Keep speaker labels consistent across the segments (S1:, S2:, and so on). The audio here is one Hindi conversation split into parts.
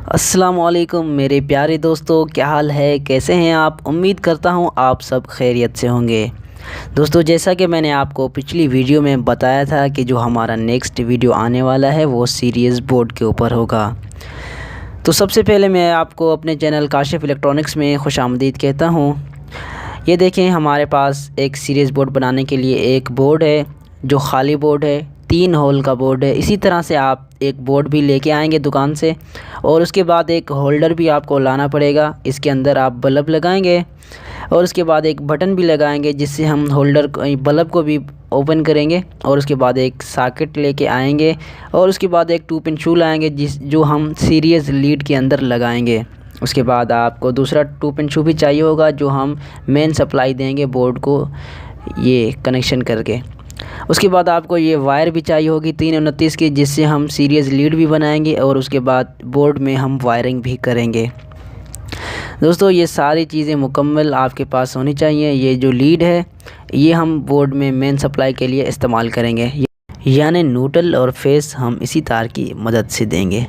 S1: अस्सलामुअलैकुम मेरे प्यारे दोस्तों, क्या हाल है, कैसे हैं आप। उम्मीद करता हूं आप सब खैरियत से होंगे। दोस्तों, जैसा कि मैंने आपको पिछली वीडियो में बताया था कि जो हमारा नेक्स्ट वीडियो आने वाला है वो सीरीज़ बोर्ड के ऊपर होगा। तो सबसे पहले मैं आपको अपने चैनल काशिफ इलेक्ट्रॉनिक्स में खुशामदीद कहता हूं। ये देखें, हमारे पास एक सीरीज़ बोर्ड बनाने के लिए एक बोर्ड है जो खाली बोर्ड है, 3 होल का बोर्ड है। इसी तरह से आप एक बोर्ड भी लेके आएंगे दुकान से, और उसके बाद एक होल्डर भी आपको लाना पड़ेगा। इसके अंदर आप बल्ब लगाएंगे और उसके बाद एक बटन भी लगाएंगे जिससे हम होल्डर बल्ब को भी ओपन करेंगे। और उसके बाद एक सॉकेट लेके आएंगे और उसके बाद एक 2 पिन शू लाएंगे जो हम सीरीज़ लीड के अंदर लगाएंगे। उसके बाद आपको दूसरा 2 पिन शू भी चाहिए होगा जो हम मेन सप्लाई देंगे बोर्ड को ये कनेक्शन करके। उसके बाद आपको ये वायर भी चाहिए होगी 329 की, जिससे हम सीरीज़ लीड भी बनाएंगे और उसके बाद बोर्ड में हम वायरिंग भी करेंगे। दोस्तों, ये सारी चीज़ें मुकम्मल आपके पास होनी चाहिए। ये जो लीड है ये हम बोर्ड में मेन सप्लाई के लिए इस्तेमाल करेंगे, यानी न्यूट्रल और फेस हम इसी तार की मदद से देंगे।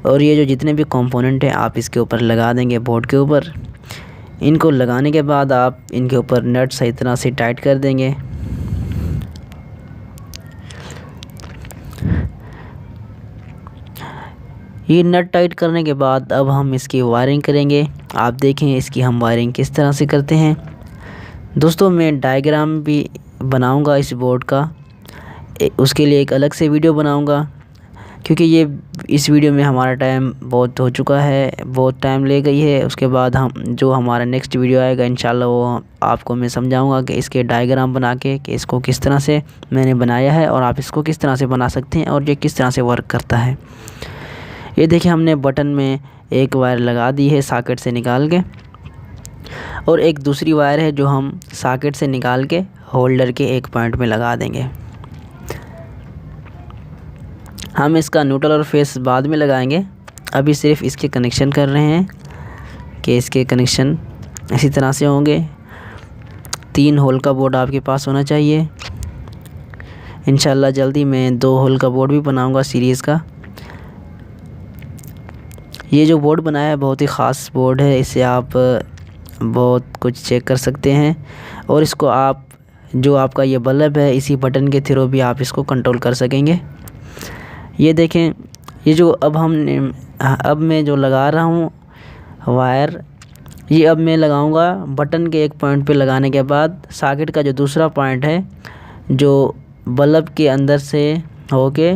S1: और ये जो जितने भी कंपोनेंट हैं आप इसके ऊपर लगा देंगे बोर्ड के ऊपर। इनको लगाने के बाद आप इनके ऊपर नट सही तरह से टाइट कर देंगे। ये नट टाइट करने के बाद अब हम इसकी वायरिंग करेंगे। आप देखें इसकी हम वायरिंग किस तरह से करते हैं। दोस्तों, मैं डायग्राम भी बनाऊंगा इस बोर्ड का, उसके लिए एक अलग से वीडियो बनाऊंगा, क्योंकि ये इस वीडियो में हमारा टाइम बहुत हो चुका है, बहुत टाइम ले गई है। उसके बाद हम जो हमारा नेक्स्ट वीडियो आएगा इंशाल्लाह वो आपको मैं समझाऊंगा कि इसके डायग्राम बना के कि इसको किस तरह से मैंने बनाया है और आप इसको किस तरह से बना सकते हैं और ये किस तरह से वर्क करता है। ये देखिए, हमने बटन में एक वायर लगा दी है सॉकेट से निकाल के, और एक दूसरी वायर है जो हम सॉकेट से निकाल के होल्डर के एक पॉइंट में लगा देंगे। हम इसका न्यूट्रल और फेस बाद में लगाएंगे, अभी सिर्फ इसके कनेक्शन कर रहे हैं कि इसके कनेक्शन इसी तरह से होंगे। 3 होल का बोर्ड आपके पास होना चाहिए। इंशाल्लाह जल्दी मैं 2 होल का बोर्ड भी बनाऊंगा सीरीज़ का। ये जो बोर्ड बनाया है बहुत ही ख़ास बोर्ड है, इससे आप बहुत कुछ चेक कर सकते हैं, और इसको आप जो आपका ये बल्ब है इसी बटन के थ्रू भी आप इसको कंट्रोल कर सकेंगे। ये देखें, ये जो अब मैं जो लगा रहा हूँ वायर, ये अब मैं लगाऊंगा बटन के एक पॉइंट पे लगाने के बाद सॉकेट का जो दूसरा पॉइंट है जो बल्ब के अंदर से होके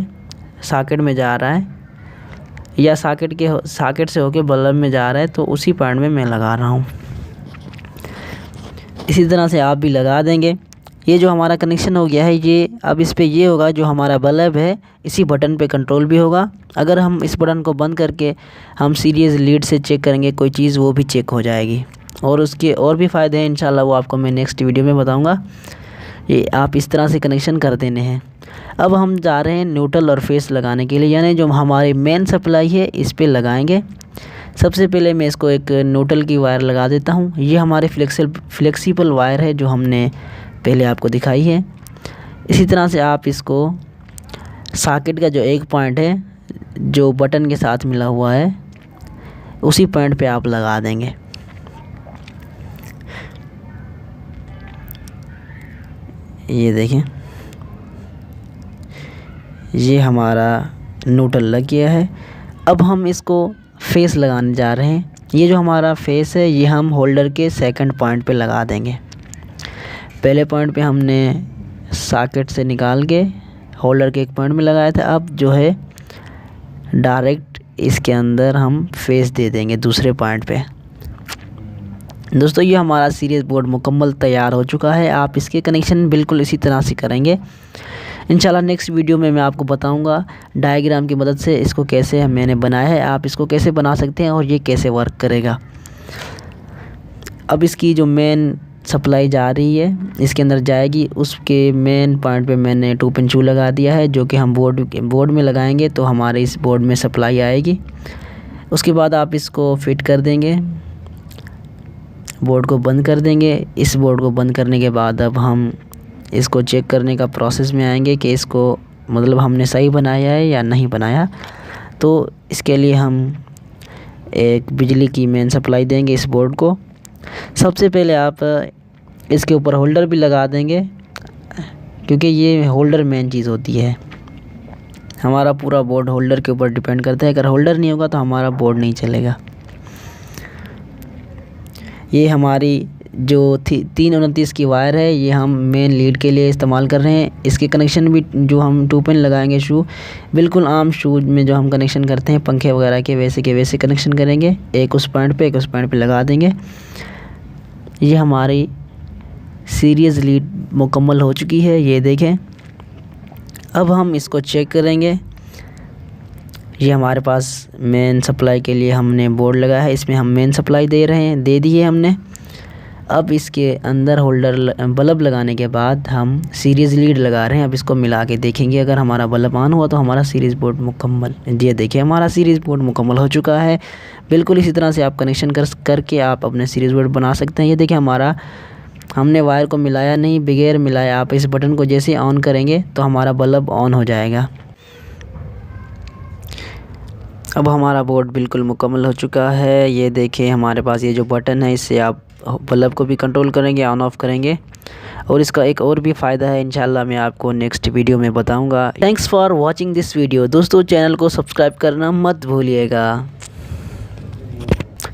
S1: सॉकेट में जा रहा है या सॉकेट से होके बल्ब में जा रहा है, तो उसी पॉइंट में मैं लगा रहा हूँ। इसी तरह से आप भी लगा देंगे। ये जो हमारा कनेक्शन हो गया है, ये अब इस पे ये होगा जो हमारा बल्ब है इसी बटन पे कंट्रोल भी होगा। अगर हम इस बटन को बंद करके हम सीरीज़ लीड से चेक करेंगे कोई चीज़, वो भी चेक हो जाएगी। और उसके और भी फ़ायदे हैं, इंशाल्लाह वो आपको मैं नेक्स्ट वीडियो में बताऊँगा। ये आप इस तरह से कनेक्शन कर देने हैं। अब हम जा रहे हैं न्यूट्रल और फेस लगाने के लिए, यानी जो हमारी मेन सप्लाई है इस पे लगाएंगे। सबसे पहले मैं इसको एक न्यूट्रल की वायर लगा देता हूँ। ये हमारे फ्लेक्सिबल वायर है जो हमने पहले आपको दिखाई है। इसी तरह से आप इसको सॉकेट का जो एक पॉइंट है जो बटन के साथ मिला हुआ है उसी पॉइंट पे आप लगा देंगे। ये देखें, ये हमारा न्यूट्रल लग गया है। अब हम इसको फेस लगाने जा रहे हैं। ये जो हमारा फेस है ये हम होल्डर के सेकंड पॉइंट पे लगा देंगे। पहले पॉइंट पे हमने सॉकेट से निकाल के होल्डर के एक पॉइंट में लगाया था, अब जो है डायरेक्ट इसके अंदर हम फेस दे देंगे दूसरे पॉइंट पे। दोस्तों, ये हमारा सीरीज़ बोर्ड मुकम्मल तैयार हो चुका है। आप इसके कनेक्शन बिल्कुल इसी तरह से करेंगे। इंशाल्लाह नेक्स्ट वीडियो में मैं आपको बताऊंगा डायग्राम की मदद से इसको कैसे मैंने बनाया है, आप इसको कैसे बना सकते हैं और ये कैसे वर्क करेगा। अब इसकी जो मेन सप्लाई जा रही है इसके अंदर जाएगी, उसके मेन पॉइंट पे मैंने 2 पिन शू लगा दिया है जो कि हम बोर्ड में लगाएंगे तो हमारे इस बोर्ड में सप्लाई आएगी। उसके बाद आप इसको फिट कर देंगे, बोर्ड को बंद कर देंगे। इस बोर्ड को बंद करने के बाद अब हम इसको चेक करने का प्रोसेस में आएंगे कि इसको मतलब हमने सही बनाया है या नहीं बनाया। तो इसके लिए हम एक बिजली की मेन सप्लाई देंगे इस बोर्ड को। सबसे पहले आप इसके ऊपर होल्डर भी लगा देंगे, क्योंकि ये होल्डर मेन चीज़ होती है। हमारा पूरा बोर्ड होल्डर के ऊपर डिपेंड करता है। अगर होल्डर नहीं होगा तो हमारा बोर्ड नहीं चलेगा। ये हमारी जो 329 की वायर है, ये हम मेन लीड के लिए इस्तेमाल कर रहे हैं। इसके कनेक्शन भी जो हम 2 पिन लगाएंगे शू, बिल्कुल आम शूज में जो हम कनेक्शन करते हैं पंखे वगैरह के वैसे कनेक्शन करेंगे। एक उस पॉइंट पे, एक उस पॉइंट पे लगा देंगे। ये हमारी सीरीज़ लीड मुकम्मल हो चुकी है, ये देखें। अब हम इसको चेक करेंगे। ये हमारे पास मेन सप्लाई के लिए हमने बोर्ड लगाया है, इसमें हम मेन सप्लाई दे दी है हमने। अब इसके अंदर होल्डर बल्ब लगाने के बाद हम सीरीज़ लीड लगा रहे हैं। अब इसको मिला के देखेंगे, अगर हमारा बल्ब ऑन हुआ तो हमारा सीरीज़ बोर्ड मुकम्मल। ये देखिए हमारा सीरीज़ बोर्ड मुकम्मल हो चुका है। बिल्कुल इसी तरह से आप कनेक्शन करके आप अपने सीरीज़ बोर्ड बना सकते हैं। ये देखिए हमने वायर को मिलाया नहीं, बगैर मिलाए आप इस बटन को जैसे ऑन करेंगे तो हमारा बल्ब ऑन हो जाएगा। अब हमारा बोर्ड बिल्कुल मुकम्मल हो चुका है। ये देखिए हमारे पास ये जो बटन है, इससे आप बल्ब को भी कंट्रोल करेंगे, ऑन ऑफ करेंगे। और इसका एक और भी फ़ायदा है, इंशाल्लाह मैं आपको नेक्स्ट वीडियो में बताऊंगा। Thanks for watching this video. दोस्तों चैनल को सब्सक्राइब करना मत भूलिएगा।